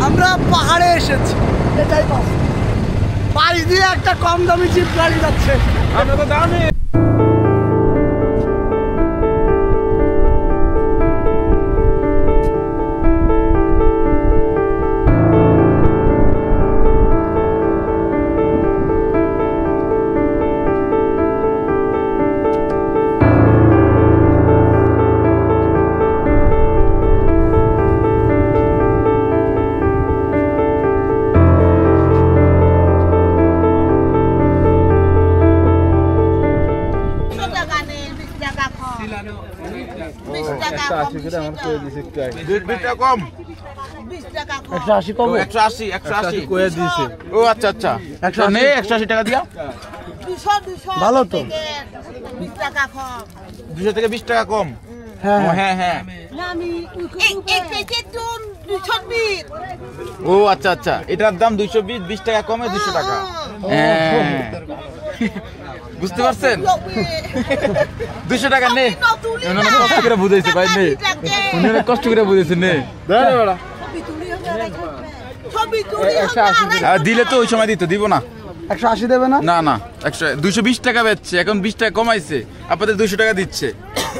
আমরা পাহাড়ে এসেছি, এটাই পাশ দিয়ে একটা কম দামি জিপ গাড়ি যাচ্ছে। আমরা তো দামি ও আচ্ছা আচ্ছা 180 টাকা দিয়া ভালো তো, 200 থেকে 20 টাকা কম। হ্যাঁ হ্যাঁ ও আচ্ছা আচ্ছা, এটার দাম 220, 20 টাকা কমে 200 টাকা। হ্যাঁ বুঝতে পারছেন, 200 টাকা নে, কষ্ট করে বুঝাইছে ভাই, নে উনি অনেক কষ্ট করে বুঝেছে, নে দিলে তো ওই সময় দিত, দিব না 180 দেবে না? না না 220 টাকা বেচছে, এখন 20 টাকা কমাইছে, আপনাদের 200 টাকা দিচ্ছে,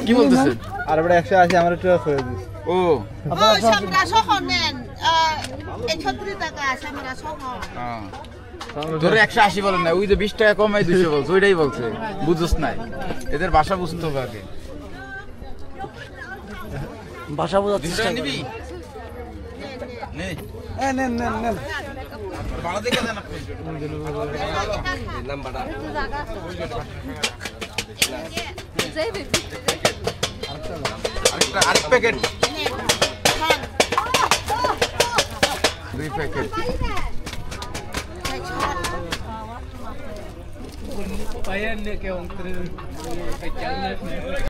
কি বলতেছে? আর বড় 180 আমার একটু করে দিস। ও আমরা সহ নেন 130 টাকা আছে আমরা সহ। ধরে 180 বলেন না, ওই যে 20 টাকা কমাই 200 বলছে, ওইটাই বলছে, বুঝছস নাই, এদের ভাষা বুঝতে হবে আগে। ভাষা বোঝার 200 চেষ্টা টাকা করি। নিবি? নে নেন নেন নেন। ভাড়া দেখে দেন আপনি। আরেক প্যাকেট, 2 প্যাকেট।